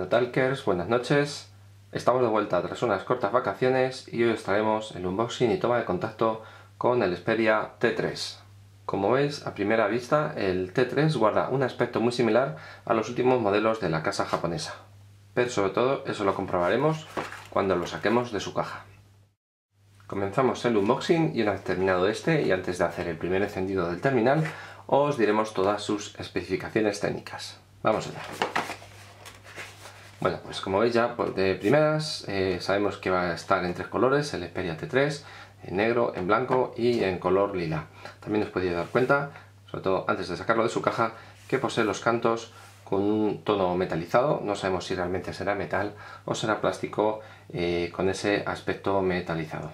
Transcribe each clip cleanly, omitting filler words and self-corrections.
Natalkers, buenas noches. Estamos de vuelta tras unas cortas vacaciones y hoy os traemos el unboxing y toma de contacto con el Xperia T3. Como veis, a primera vista, el T3 guarda un aspecto muy similar a los últimos modelos de la casa japonesa. Pero sobre todo eso lo comprobaremos cuando lo saquemos de su caja. Comenzamos el unboxing y una vez terminado este y antes de hacer el primer encendido del terminal, os diremos todas sus especificaciones técnicas. Vamos allá. Bueno, pues como veis ya de primeras sabemos que va a estar en tres colores, el Xperia T3, en negro, en blanco y en color lila. También os podéis dar cuenta, sobre todo antes de sacarlo de su caja, que posee los cantos con un tono metalizado. No sabemos si realmente será metal o será plástico con ese aspecto metalizado.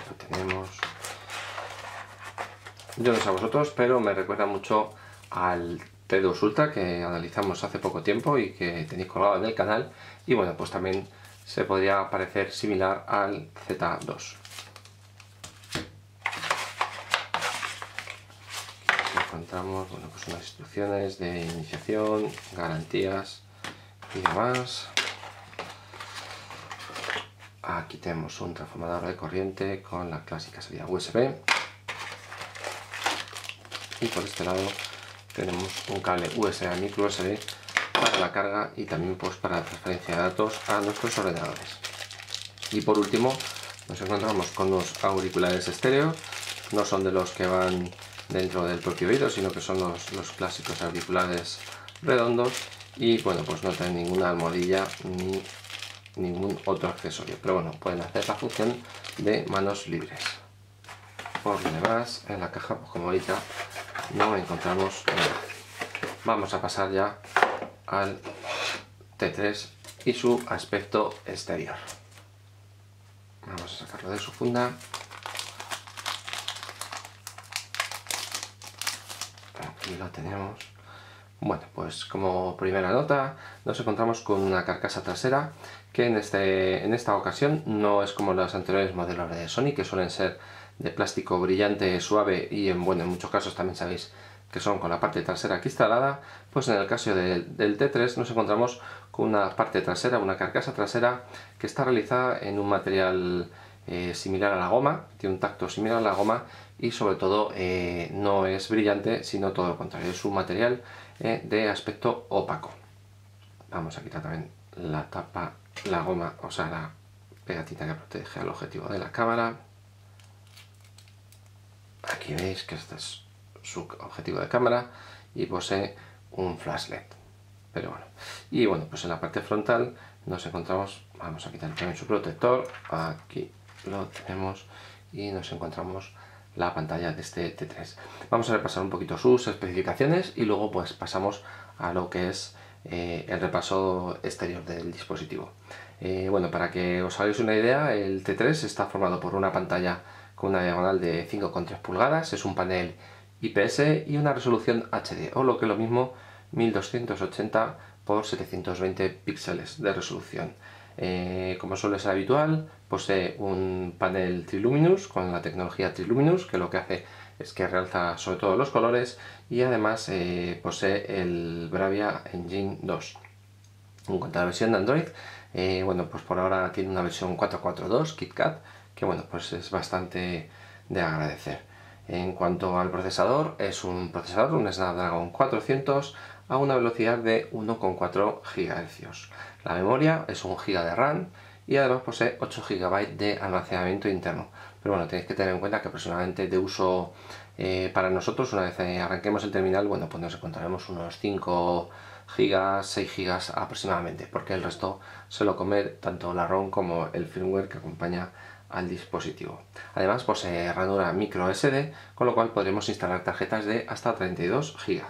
Lo tenemos. Yo no sé a vosotros, pero me recuerda mucho al T2 Ultra que analizamos hace poco tiempo y que tenéis colgado en el canal. Y bueno, pues también se podría parecer similar al Z2. Aquí encontramos, bueno, pues unas instrucciones de iniciación, garantías y demás. Aquí tenemos un transformador de corriente con la clásica salida USB. Y por este lado tenemos un cable USB a micro USB para la carga y también pues para la transferencia de datos a nuestros ordenadores. Y por último nos encontramos con unos auriculares estéreo. No son de los que van dentro del propio oído, sino que son los clásicos auriculares redondos. Y bueno, pues no tienen ninguna almohadilla ni ningún otro accesorio, pero bueno, pueden hacer la función de manos libres. Por lo demás, en la caja, pues como veis ya no encontramos nada. Vamos a pasar ya al T3 y su aspecto exterior. Vamos a sacarlo de su funda. Aquí lo tenemos. Bueno, pues como primera nota nos encontramos con una carcasa trasera que en esta ocasión no es como los anteriores modelos de Sony, que suelen ser de plástico brillante, suave y en muchos casos también sabéis que son con la parte trasera aquí instalada. Pues en el caso del T3 nos encontramos con una parte trasera, una carcasa trasera que está realizada en un material similar a la goma, tiene un tacto similar a la goma y sobre todo no es brillante, sino todo lo contrario, es un material de aspecto opaco. Vamos a quitar también la tapa, la goma, o sea la pegatita que protege al objetivo de la cámara. Aquí veis que este es su objetivo de cámara y posee un flash LED. Pero bueno, y bueno, pues en la parte frontal nos encontramos, vamos a quitar también su protector, aquí lo tenemos y nos encontramos la pantalla de este T3. Vamos a repasar un poquito sus especificaciones y luego pues pasamos a lo que es el repaso exterior del dispositivo. Bueno, para que os hagáis una idea, el T3 está formado por una pantalla con una diagonal de 5,3 pulgadas, es un panel IPS y una resolución HD, o lo que es lo mismo 1280 x 720 píxeles de resolución. Como suele ser habitual, posee un panel Triluminous con la tecnología Triluminous, que lo que hace es que realza sobre todo los colores, y además posee el Bravia Engine 2. En cuanto a la versión de Android, bueno, pues por ahora tiene una versión 4.4.2 KitKat, que bueno, pues es bastante de agradecer. En cuanto al procesador, es un procesador, un Snapdragon 400 a una velocidad de 1,4 GHz. La memoria es 1 GB de RAM y además posee 8 GB de almacenamiento interno. Pero bueno, tenéis que tener en cuenta que aproximadamente de uso para nosotros, una vez arranquemos el terminal, bueno, pues nos encontraremos unos 5 GB, 6 GB aproximadamente, porque el resto se lo come tanto la ROM como el firmware que acompaña al dispositivo. Además posee ranura micro SD, con lo cual podremos instalar tarjetas de hasta 32 GB.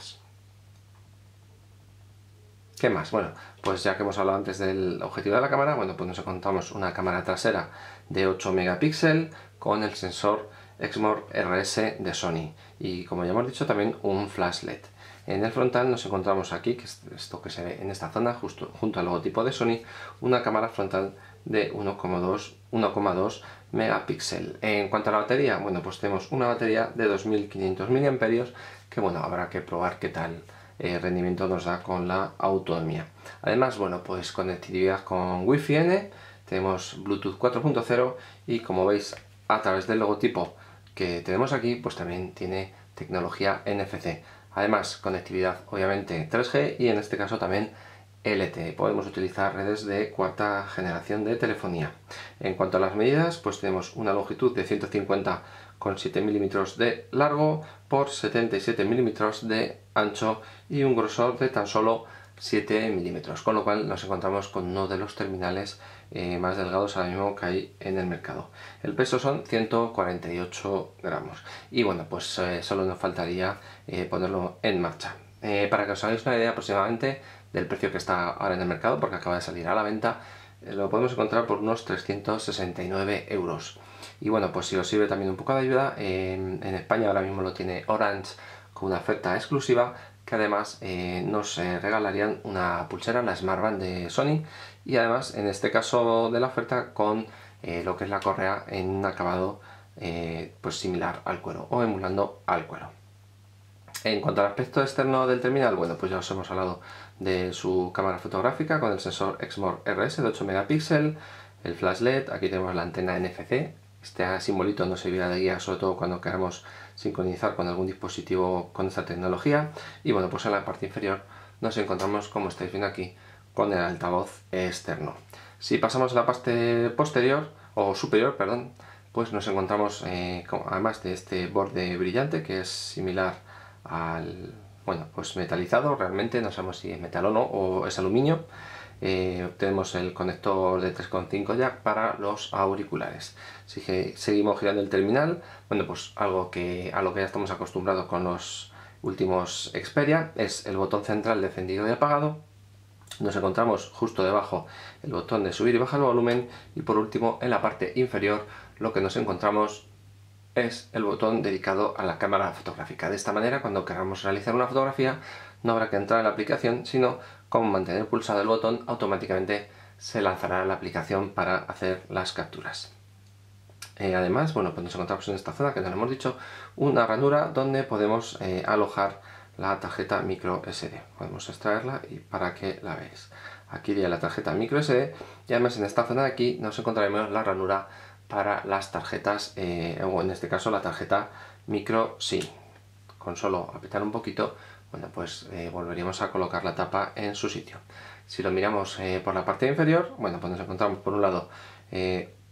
¿Qué más? Bueno, pues ya que hemos hablado antes del objetivo de la cámara, bueno, pues nos encontramos una cámara trasera de 8 megapíxeles con el sensor Exmor RS de Sony y, como ya hemos dicho, también un flash LED. En el frontal nos encontramos aquí, que es esto que se ve en esta zona, justo junto al logotipo de Sony, una cámara frontal de 1,2 megapíxeles. En cuanto a la batería, bueno, pues tenemos una batería de 2500 mAh, que bueno, habrá que probar qué tal rendimiento nos da con la autonomía. Además, bueno, pues conectividad con Wi-Fi N, tenemos Bluetooth 4.0 y como veis a través del logotipo que tenemos aquí, pues también tiene tecnología NFC. Además, conectividad obviamente 3G y en este caso también LTE. Podemos utilizar redes de cuarta generación de telefonía. En cuanto a las medidas, pues tenemos una longitud de 150,7 milímetros de largo por 77 milímetros de ancho y un grosor de tan solo 7 milímetros, con lo cual nos encontramos con uno de los terminales más delgados ahora mismo que hay en el mercado. El peso son 148 gramos y bueno, pues solo nos faltaría ponerlo en marcha. Para que os hagáis una idea aproximadamente del precio que está ahora en el mercado, porque acaba de salir a la venta, lo podemos encontrar por unos 369 euros. Y bueno, pues si os sirve también un poco de ayuda, en España ahora mismo lo tiene Orange con una oferta exclusiva, que además nos regalarían una pulsera, la Smart Band de Sony, y además en este caso de la oferta con lo que es la correa en un acabado pues similar al cuero o emulando al cuero. En cuanto al aspecto externo del terminal, bueno, pues ya os hemos hablado de su cámara fotográfica con el sensor Exmor RS de 8 megapíxeles, el flash LED, aquí tenemos la antena NFC, este simbolito nos servirá de guía sobre todo cuando queramos sincronizar con algún dispositivo con esta tecnología, y bueno, pues en la parte inferior nos encontramos, como estáis viendo aquí, con el altavoz externo. Si pasamos a la parte posterior, o superior, perdón, pues nos encontramos, además de este borde brillante que es similar al, bueno, pues metalizado, realmente no sabemos si es metal o no, o es aluminio. Tenemos el conector de 3,5 jack para los auriculares. Si seguimos girando el terminal, bueno, pues algo que a lo que ya estamos acostumbrados con los últimos Xperia es el botón central de encendido y apagado. Nos encontramos justo debajo el botón de subir y bajar el volumen, y por último en la parte inferior lo que nos encontramos es el botón dedicado a la cámara fotográfica. De esta manera, cuando queramos realizar una fotografía, no habrá que entrar en la aplicación, sino con mantener pulsado el botón automáticamente se lanzará la aplicación para hacer las capturas. Además, bueno, pues nos encontramos en esta zona que nos hemos dicho, una ranura donde podemos alojar la tarjeta micro SD. Podemos extraerla y para que la veáis. Aquí iría la tarjeta micro SD y además en esta zona de aquí nos encontraremos la ranura para las tarjetas, o en este caso la tarjeta micro SIM. Con solo apretar un poquito, bueno, pues volveríamos a colocar la tapa en su sitio. Si lo miramos por la parte inferior, bueno, pues nos encontramos por un lado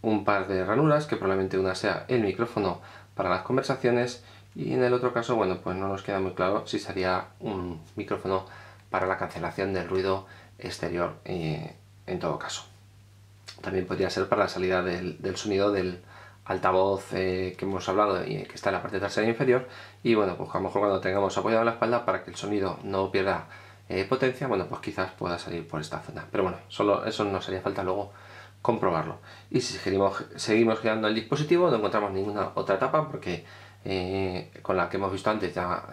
un par de ranuras, que probablemente una sea el micrófono para las conversaciones, y en el otro caso, bueno, pues no nos queda muy claro si sería un micrófono para la cancelación del ruido exterior en todo caso. También podría ser para la salida del sonido del altavoz que hemos hablado y que está en la parte trasera inferior, y bueno, pues a lo mejor cuando tengamos apoyado la espalda para que el sonido no pierda potencia, bueno, pues quizás pueda salir por esta zona, pero bueno, solo eso nos haría falta luego comprobarlo. Y si seguimos girando el dispositivo, no encontramos ninguna otra tapa, porque con la que hemos visto antes ya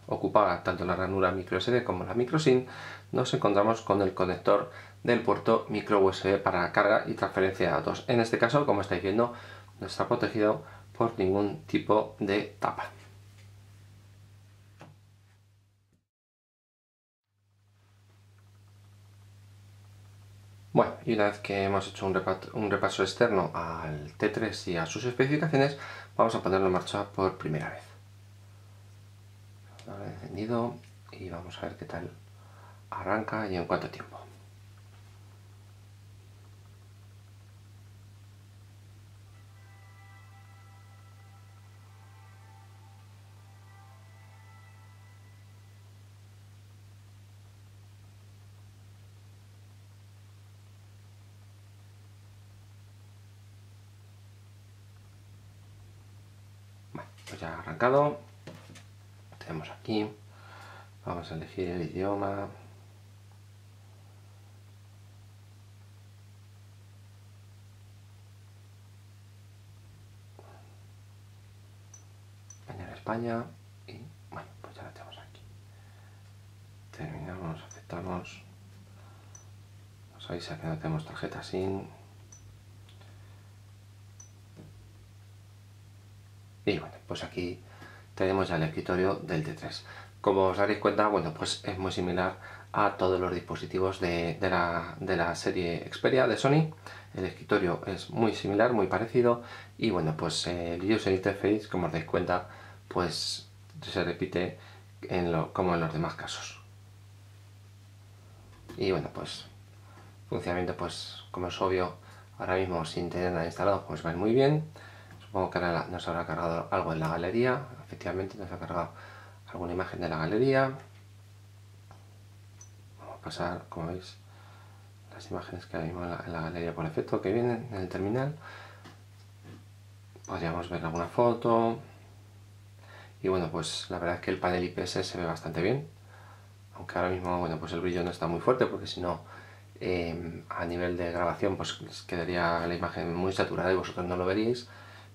ocupaba tanto la ranura micro SD como la micro SIM. Nos encontramos con el conector del puerto micro USB para carga y transferencia de datos. En este caso, como estáis viendo, no está protegido por ningún tipo de tapa. Bueno, y una vez que hemos hecho un repaso externo al T3 y a sus especificaciones, vamos a ponerlo en marcha por primera vez. Ahora he encendido y vamos a ver qué tal arranca y en cuánto tiempo. Bueno, pues ya ha arrancado. Tenemos aquí, vamos a elegir el idioma. España, y bueno, pues ya la tenemos aquí. Aceptamos. Nos avisa que no tenemos tarjeta SIM. Y bueno, pues aquí tenemos ya el escritorio del T3. Como os daréis cuenta, bueno, pues es muy similar a todos los dispositivos de la serie Xperia de Sony. El escritorio es muy similar, muy parecido, y bueno, pues el User Interface, como os dais cuenta, pues se repite como en los demás casos. Y bueno, pues funcionamiento, pues como es obvio, ahora mismo sin tener nada instalado, pues va muy bien. Supongo que ahora nos habrá cargado algo en la galería. Efectivamente nos ha cargado alguna imagen de la galería. Vamos a pasar, como veis, las imágenes que hay en la galería por defecto que vienen en el terminal. Podríamos ver alguna foto. Y bueno, pues la verdad es que el panel IPS se ve bastante bien. Aunque ahora mismo, bueno, pues el brillo no está muy fuerte, porque si no, a nivel de grabación, pues quedaría la imagen muy saturada y vosotros no lo veríais.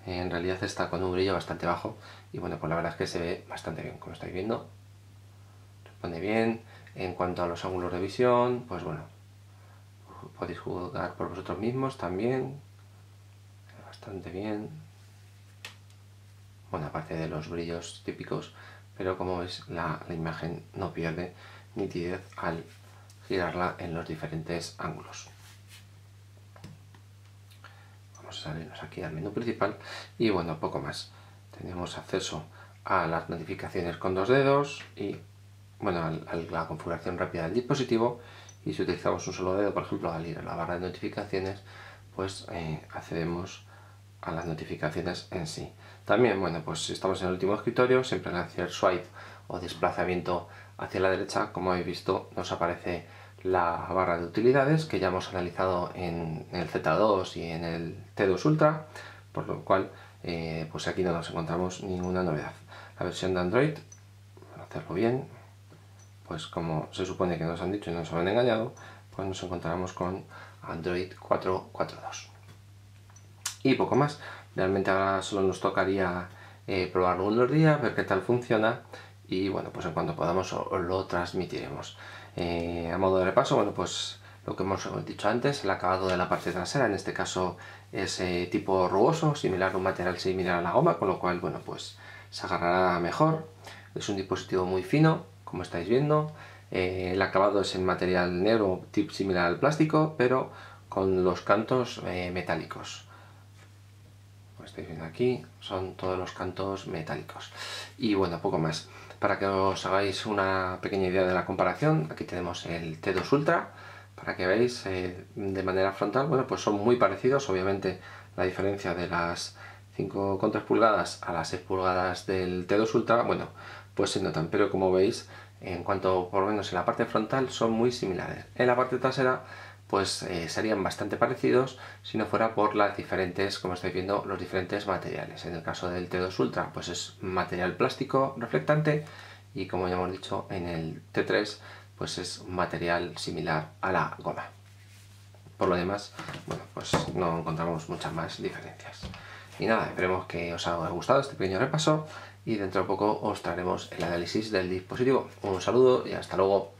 En realidad está con un brillo bastante bajo, y bueno, pues la verdad es que se ve bastante bien, como estáis viendo. Responde bien. En cuanto a los ángulos de visión, pues bueno, podéis juzgar por vosotros mismos también. Bastante bien. Bueno, aparte de los brillos típicos, pero como veis la imagen no pierde nitidez al girarla en los diferentes ángulos. Vamos a salirnos aquí al menú principal y bueno, poco más. Tenemos acceso a las notificaciones con 2 dedos y bueno, a la configuración rápida del dispositivo, y si utilizamos un solo dedo, por ejemplo, al ir a la barra de notificaciones, pues accedemos a las notificaciones en sí. También, bueno, pues si estamos en el último escritorio, siempre al hacer swipe o desplazamiento hacia la derecha, como habéis visto, nos aparece la barra de utilidades que ya hemos analizado en el Z2 y en el T2 Ultra, por lo cual pues aquí no nos encontramos ninguna novedad. La versión de Android, para hacerlo bien, pues como se supone que nos han dicho y nos han engañado, pues nos encontramos con Android 4.4.2. Y poco más. Realmente ahora solo nos tocaría probarlo unos días, ver qué tal funciona, y bueno, pues en cuanto podamos lo transmitiremos. A modo de repaso, bueno, pues lo que hemos dicho antes, el acabado de la parte trasera, en este caso es tipo rugoso, similar a un material similar a la goma, con lo cual, bueno, pues se agarrará mejor. Es un dispositivo muy fino, como estáis viendo. El acabado es en material negro, tipo similar al plástico, pero con los cantos metálicos. Como estáis viendo aquí, son todos los cantos metálicos. Y bueno, poco más. Para que os hagáis una pequeña idea de la comparación, aquí tenemos el T2 Ultra, para que veáis de manera frontal, bueno, pues son muy parecidos. Obviamente la diferencia de las 5,3 pulgadas a las 6 pulgadas del T2 Ultra, bueno, pues se notan, pero como veis, en cuanto por lo menos en la parte frontal son muy similares. En la parte trasera pues serían bastante parecidos si no fuera por las diferentes, como estáis viendo, los diferentes materiales. En el caso del T2 Ultra pues es material plástico reflectante, y como ya hemos dicho, en el T3 pues es material similar a la goma. Por lo demás, bueno, pues no encontramos muchas más diferencias. Y nada, esperemos que os haya gustado este pequeño repaso, y dentro de poco os traeremos el análisis del dispositivo. Un saludo y hasta luego.